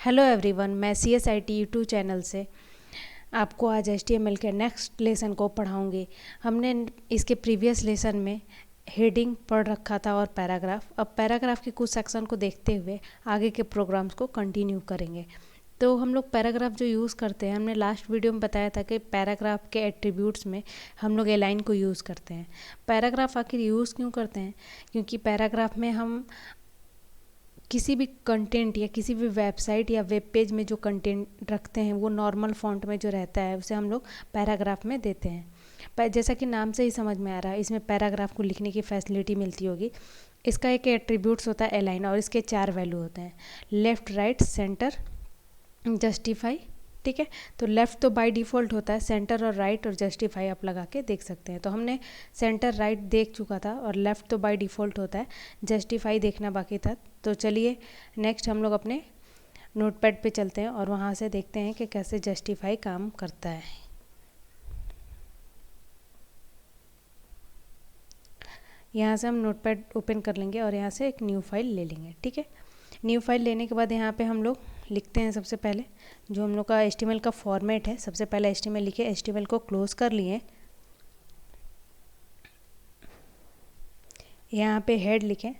Hello everyone, मैं CSIT YouTube channel से आपको आज HTML के नेक्स्ट लेसन को पढ़ाऊंगी। हमने इसके प्रीवियस लेसन में हेडिंग पढ़ रखा था और पैराग्राफ। अब पैराग्राफ के कुछ सेक्शन को देखते हुए आगे के प्रोग्राम्स को कंटिन्यू करेंगे। तो हम लोग पैराग्राफ जो यूज़ करते हैं, हमने लास्ट वीडियो में बताया था कि पैराग्राफ के एट्रीब्यूट्स में हम लोग एलाइन को यूज़ करते हैं। पैराग्राफ आखिर यूज़ क्यों करते हैं? क्योंकि पैराग्राफ में हम किसी भी कंटेंट या किसी भी वेबसाइट या वेब पेज में जो कंटेंट रखते हैं वो नॉर्मल फॉन्ट में जो रहता है उसे हम लोग पैराग्राफ में देते हैं। पर जैसा कि नाम से ही समझ में आ रहा है, इसमें पैराग्राफ को लिखने की फैसिलिटी मिलती होगी। इसका एक एट्रीब्यूट्स होता है अलाइन, और इसके 4 वैल्यू होते हैं: लेफ़्ट, राइट, सेंटर, जस्टिफाई। ठीक है, तो लेफ़्ट तो बाय डिफ़ॉल्ट होता है, सेंटर और राइट और जस्टिफाई आप लगा के देख सकते हैं। तो हमने सेंटर राइट देख चुका था और लेफ़्ट तो बाय डिफ़ॉल्ट होता है, जस्टिफाई देखना बाकी था। तो चलिए नेक्स्ट हम लोग अपने नोटपैड पे चलते हैं और वहाँ से देखते हैं कि कैसे जस्टिफाई काम करता है। यहाँ से हम नोटपैड ओपन कर लेंगे और यहाँ से एक न्यू फाइल ले लेंगे। ठीक है, न्यू फाइल लेने के बाद यहाँ पे हम लोग लिखते हैं सबसे पहले जो हम लोग का HTML का फॉर्मेट है। सबसे पहले HTML लिखे, HTML को क्लोज कर लिए। यहाँ पे हेड लिखें,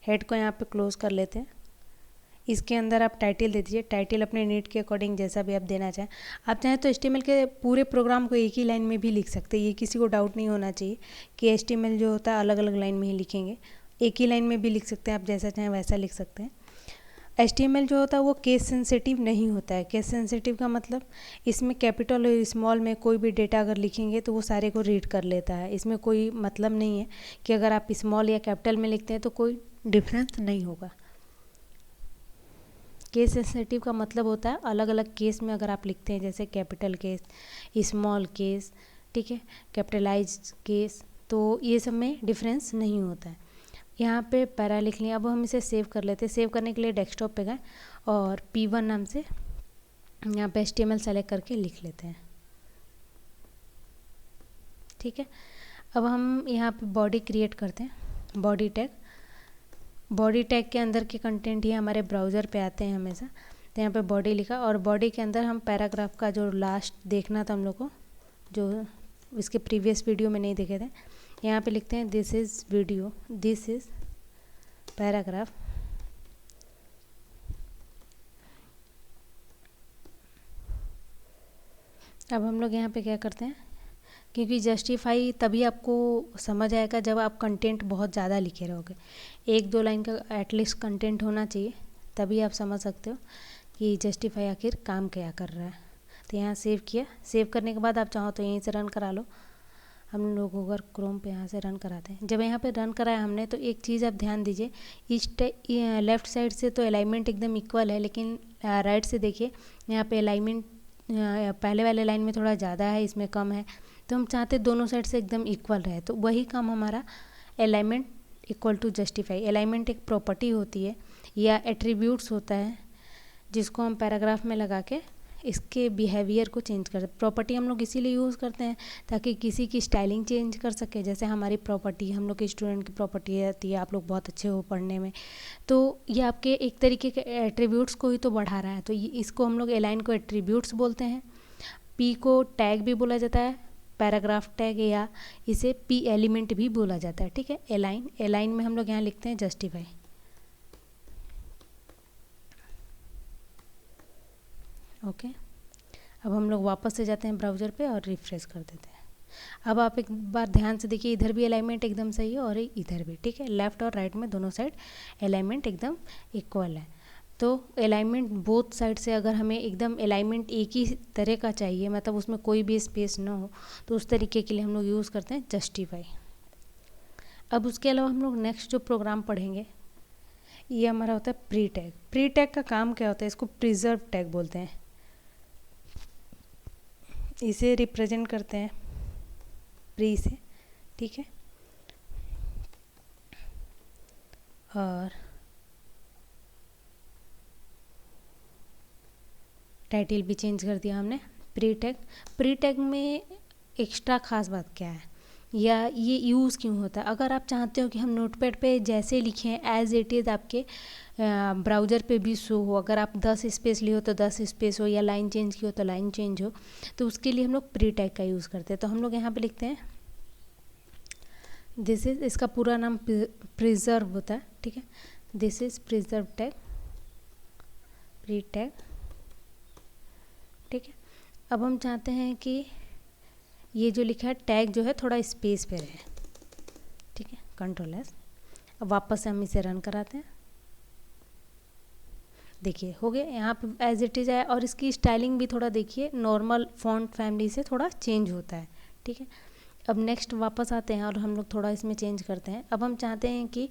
हेड को यहाँ पे क्लोज कर लेते हैं। इसके अंदर आप टाइटल दे दीजिए, टाइटल अपने नीड के अकॉर्डिंग जैसा भी आप देना चाहें। आप चाहें तो HTML के पूरे प्रोग्राम को एक ही लाइन में भी लिख सकते हैं। ये किसी को डाउट नहीं होना चाहिए कि HTML जो होता है अलग अलग लाइन में ही लिखेंगे। एक ही लाइन में भी लिख सकते हैं, आप जैसा चाहें वैसा लिख सकते हैं। HTML जो होता है वो केस सेंसिटिव नहीं होता है। केस सेंसिटिव का मतलब इसमें कैपिटल और स्मॉल में कोई भी डेटा अगर लिखेंगे तो वो सारे को रीड कर लेता है। इसमें कोई मतलब नहीं है कि अगर आप स्मॉल या कैपिटल में लिखते हैं तो कोई डिफरेंस नहीं होगा। केस सेंसिटिव का मतलब होता है अलग अलग केस में अगर आप लिखते हैं, जैसे कैपिटल केस, स्मॉल केस, ठीक है, कैपिटलाइज्ड केस, तो ये सब में डिफरेंस नहीं होता है। यहाँ पे पैरा लिख लिया। अब हम इसे सेव कर लेते हैं। सेव करने के लिए डेस्कटॉप पे गए और P1 नाम से यहाँ पे HTML सेलेक्ट करके लिख लेते हैं। ठीक है, अब हम यहाँ पे बॉडी क्रिएट करते हैं, बॉडी टैग। बॉडी टैग के अंदर के कंटेंट ही हमारे ब्राउज़र पे आते हैं हमेशा। तो यहाँ पे बॉडी लिखा और बॉडी के अंदर हम पैराग्राफ का जो लास्ट देखना था हम लोग को, जो इसके प्रीवियस वीडियो में नहीं देखे थे, यहाँ पे लिखते हैं this is video, this is paragraph. अब हम लोग यहाँ पे क्या करते हैं, क्योंकि जस्टिफाई तभी आपको समझ आएगा जब आप कंटेंट बहुत ज़्यादा लिखे रहोगे। 1-2 लाइन का एटलीस्ट कंटेंट होना चाहिए, तभी आप समझ सकते हो कि जस्टिफाई आखिर काम क्या कर रहा है। तो यहाँ सेव किया। सेव करने के बाद आप चाहो तो यहीं से रन करा लो। हम लोग अगर क्रोम पे यहाँ से रन कराते हैं, जब यहाँ पे रन कराया हमने तो एक चीज़ आप ध्यान दीजिए, इस लेफ़्ट साइड से तो अलाइनमेंट एकदम इक्वल है, लेकिन राइट से देखिए यहाँ पे अलाइनमेंट पहले वाले लाइन में थोड़ा ज़्यादा है, इसमें कम है। तो हम चाहते दोनों साइड से एकदम इक्वल रहे, तो वही काम हमारा alignment equal to justify. Alignment एक प्रॉपर्टी होती है या एट्रीब्यूट्स होता है जिसको हम पैराग्राफ में लगा के इसके बिहेवियर को चेंज कर। प्रॉपर्टी हम लोग इसीलिए यूज़ करते हैं ताकि किसी की स्टाइलिंग चेंज कर सके। जैसे हमारी प्रॉपर्टी, हम लोग के स्टूडेंट की प्रॉपर्टी रहती है, आप लोग बहुत अच्छे हो पढ़ने में, तो ये आपके एक तरीके के एट्रीब्यूट्स को ही तो बढ़ा रहा है। तो इसको हम लोग अलाइन को एट्रीब्यूट्स बोलते हैं। P को टैग भी बोला जाता है, पैराग्राफ टैग, या इसे P एलिमेंट भी बोला जाता है। ठीक है, अलाइन, अलाइन में हम लोग यहाँ लिखते हैं जस्टिफाई। ओके, अब हम लोग वापस से जाते हैं ब्राउज़र पे और रिफ्रेश कर देते हैं। अब आप एक बार ध्यान से देखिए, इधर भी अलाइनमेंट एकदम सही है और इधर भी। ठीक है, लेफ़्ट और राइट में दोनों साइड अलाइनमेंट एकदम इक्वल है। तो अलाइनमेंट बोथ साइड से अगर हमें एकदम अलाइनमेंट एक ही तरह का चाहिए, मतलब उसमें कोई भी स्पेस ना हो, तो उस तरीके के लिए हम लोग यूज़ करते हैं जस्टिफाई। अब उसके अलावा हम लोग नेक्स्ट जो प्रोग्राम पढ़ेंगे ये हमारा होता है प्री टैग। प्री टैग का काम क्या होता है, इसको प्रिजर्व टैग बोलते हैं। इसे रिप्रेजेंट करते हैं प्री से। ठीक है, और टाइटल भी चेंज कर दिया हमने। प्री टैग, प्री टैग में एक्स्ट्रा खास बात क्या है या ये यूज़ क्यों होता है। अगर आप चाहते हो कि हम नोटपैड पे जैसे लिखें एज इट इज़ आपके ब्राउज़र पे भी शो हो, अगर आप 10 स्पेस लिए हो तो 10 स्पेस हो, या लाइन चेंज की हो तो लाइन चेंज हो, तो उसके लिए हम लोग प्री टैग का यूज़ करते हैं। तो हम लोग यहाँ पे लिखते हैं दिस इज़, इसका पूरा नाम प्रिजर्व होता है, ठीक है। This is preserve tag, pre tag, ठीक है। अब हम चाहते हैं कि ये जो लिखा है टैग जो है थोड़ा स्पेस पे रहे, ठीक है, कंट्रोल एस। अब वापस से हम इसे रन कराते हैं, देखिए हो गया, यहाँ पे एज इट इज़ है। और इसकी स्टाइलिंग भी थोड़ा देखिए नॉर्मल फॉन्ट फैमिली से थोड़ा चेंज होता है, ठीक है। अब नेक्स्ट वापस आते हैं और हम लोग थोड़ा इसमें चेंज करते हैं। अब हम चाहते हैं कि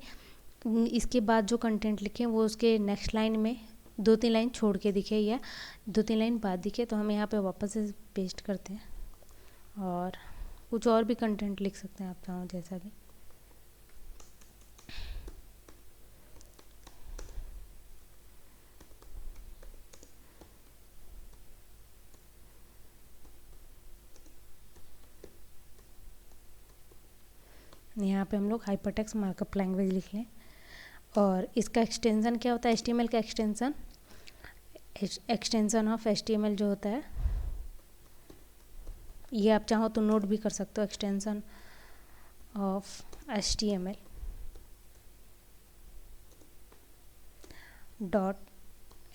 इसके बाद जो कंटेंट लिखें वो उसके नेक्स्ट लाइन में 2-3 लाइन छोड़ के दिखे या 2-3 लाइन बाद दिखे, तो हम यहाँ पे वापस से पेस्ट करते हैं और कुछ और भी कंटेंट लिख सकते हैं आप चाहो जैसा भी। यहाँ पे हम लोग हाइपरटेक्स्ट मार्कअप लैंग्वेज लिख लें। और इसका एक्सटेंशन क्या होता है, HTML का एक्सटेंशन ऑफ HTML जो होता है, ये आप चाहो तो नोट भी कर सकते हो, एक्सटेंशन ऑफ HTML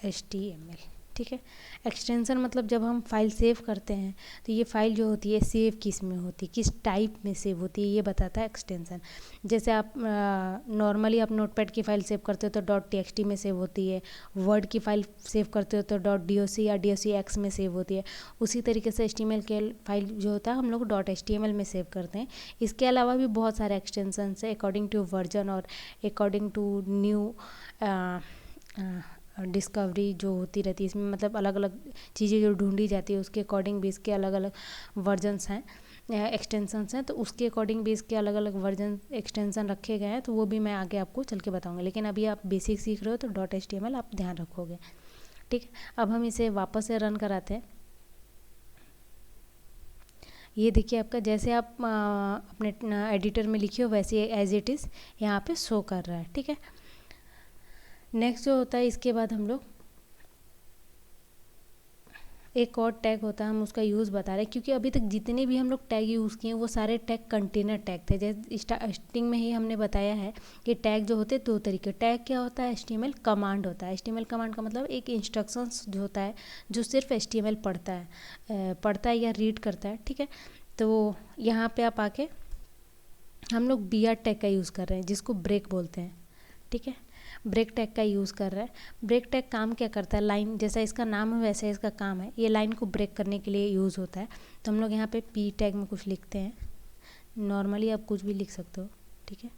.html, ठीक है। एक्सटेंशन मतलब जब हम फाइल सेव करते हैं तो ये फाइल जो होती है सेव किस में होती है, किस टाइप में सेव होती है, ये बताता है एक्सटेंशन। जैसे आप नॉर्मली आप नोटपैड की फ़ाइल सेव करते हो तो .txt में सेव होती है, वर्ड की फ़ाइल सेव करते हो तो .doc या docx में सेव होती है। उसी तरीके से HTML के फाइल जो होता है हम लोग .html में सेव करते हैं। इसके अलावा भी बहुत सारे एक्सटेंशन है अकॉर्डिंग टू वर्जन और अकॉर्डिंग टू न्यू डिस्कवरी जो होती रहती है इसमें, मतलब अलग अलग चीज़ें जो ढूंढी जाती है उसके अकॉर्डिंग भी इसके अलग अलग वर्जन्स हैं, एक्सटेंशंस हैं। तो उसके अकॉर्डिंग भी इसके अलग अलग वर्जन एक्सटेंशन रखे गए हैं, तो वो भी मैं आगे आपको चल के बताऊंगा। लेकिन अभी आप बेसिक सीख रहे हो तो .html आप ध्यान रखोगे, ठीक है। अब हम इसे वापस से रन कराते हैं। ये देखिए आपका जैसे आप अपने एडिटर में लिखे हो वैसे एज इट इज़ यहाँ पे शो कर रहा है, ठीक है। नेक्स्ट जो होता है इसके बाद हम लोग एक और टैग होता है, हम उसका यूज़ बता रहे हैं क्योंकि अभी तक जितने भी हम लोग टैग यूज़ किए वो सारे टैग कंटेनर टैग थे। जैसे स्टार्टिंग में ही हमने बताया है कि टैग जो होते हैं 2 तरीके। टैग क्या होता है, HTML कमांड होता है। HTML कमांड का मतलब एक इंस्ट्रक्शंस जो होता है जो सिर्फ HTML पढ़ता है या रीड करता है, ठीक है। तो यहाँ पे आप आके हम लोग BR टैग का यूज़ कर रहे हैं जिसको ब्रेक बोलते हैं, ठीक है। ब्रेक टैग का यूज़ कर रहा है। ब्रेक टैग काम क्या करता है, लाइन जैसा इसका नाम है वैसा इसका काम है, ये लाइन को ब्रेक करने के लिए यूज़ होता है। तो हम लोग यहाँ पे P टैग में कुछ लिखते हैं, नॉर्मली आप कुछ भी लिख सकते हो, ठीक है।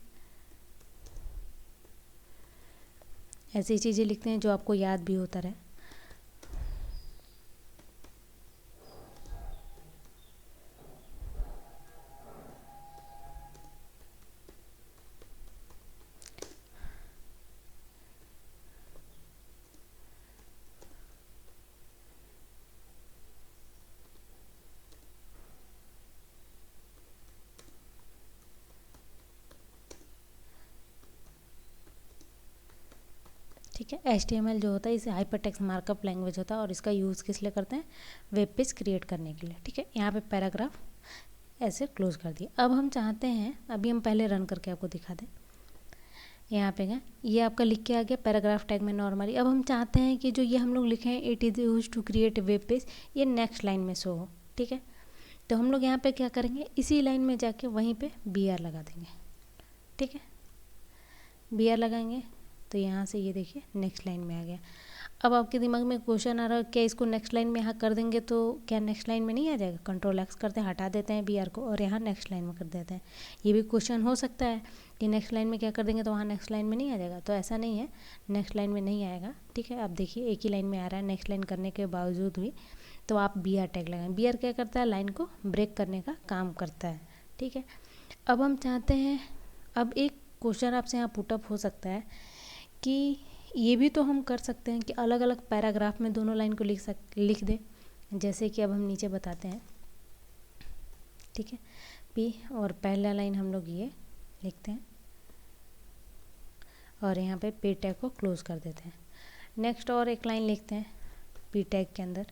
ऐसी चीज़ें लिखते हैं जो आपको याद भी होता रहे। ठीक है, HTML जो होता है इसे हाइपरटेक्स्ट मार्कअप लैंग्वेज होता है और इसका यूज़ किस लिए करते हैं, वेब पेज क्रिएट करने के लिए, ठीक है। यहाँ पे पैराग्राफ ऐसे क्लोज कर दिया। अब हम चाहते हैं, अभी हम पहले रन करके आपको दिखा दें। यहाँ पे गए, ये आपका लिख के आ गया पैराग्राफ टैग में नॉर्मली। अब हम चाहते हैं कि जो ये हम लोग लिखे हैं it is use to create web page, ये नेक्स्ट लाइन में शो हो, ठीक है। तो हम लोग यहाँ पे क्या करेंगे, इसी लाइन में जाके वहीं पे BR लगा देंगे, ठीक है। BR लगाएंगे तो यहाँ से ये देखिए नेक्स्ट लाइन में आ गया। अब आपके दिमाग में क्वेश्चन आ रहा है क्या इसको नेक्स्ट लाइन में यहाँ कर देंगे तो क्या नेक्स्ट लाइन में नहीं आ जाएगा। कंट्रोल X करते हैं, हटा देते हैं BR को और यहाँ नेक्स्ट लाइन में कर देते हैं। ये भी क्वेश्चन हो सकता है कि नेक्स्ट लाइन में क्या कर देंगे तो वहाँ नेक्स्ट लाइन में नहीं आ जाएगा, तो ऐसा नहीं है, नेक्स्ट लाइन में नहीं आएगा, ठीक है। आप देखिए एक ही लाइन में आ रहा है नेक्स्ट लाइन करने के बावजूद भी, तो आप BR टैग लगाएं। BR क्या करता है, लाइन को ब्रेक करने का काम करता है, ठीक है। अब हम चाहते हैं, अब एक क्वेश्चन आपसे यहाँ पुटअप हो सकता है कि ये भी तो हम कर सकते हैं कि अलग अलग पैराग्राफ में दोनों लाइन को लिख दें, जैसे कि अब हम नीचे बताते हैं, ठीक है। पी और पहला लाइन हम लोग ये लिखते हैं और यहाँ पे पी टैग को क्लोज कर देते हैं। नेक्स्ट और एक लाइन लिखते हैं पी टैग के अंदर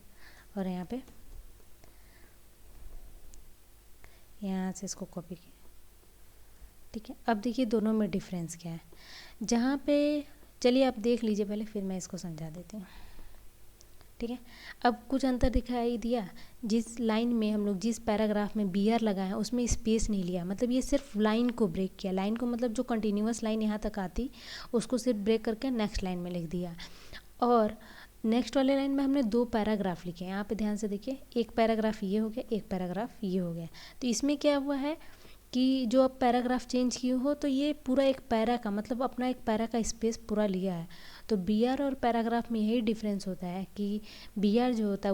और यहाँ पे यहाँ से इसको कॉपी किया। ठीक है, अब देखिए दोनों में डिफरेंस क्या है। जहाँ पे चलिए आप देख लीजिए पहले, फिर मैं इसको समझा देती हूँ। ठीक है, अब कुछ अंतर दिखाई दिया। जिस लाइन में हम लोग जिस पैराग्राफ में बी आर लगाए हैं उसमें स्पेस नहीं लिया, मतलब ये सिर्फ लाइन को ब्रेक किया। लाइन को मतलब जो कंटिन्यूअस लाइन यहाँ तक आती उसको सिर्फ ब्रेक करके नेक्स्ट लाइन में लिख दिया। और नेक्स्ट वाले लाइन में हमने 2 पैराग्राफ लिखे हैं। यहाँ पे ध्यान से देखिए, एक पैराग्राफ ये हो गया, एक पैराग्राफ ये हो गया। तो इसमें क्या हुआ है कि जो आप पैराग्राफ चेंज किए हो तो ये पूरा एक पैरा का मतलब अपना एक पैरा का स्पेस पूरा लिया है। तो बी आर और पैराग्राफ में यही डिफरेंस होता है कि बी आर जो होता है वो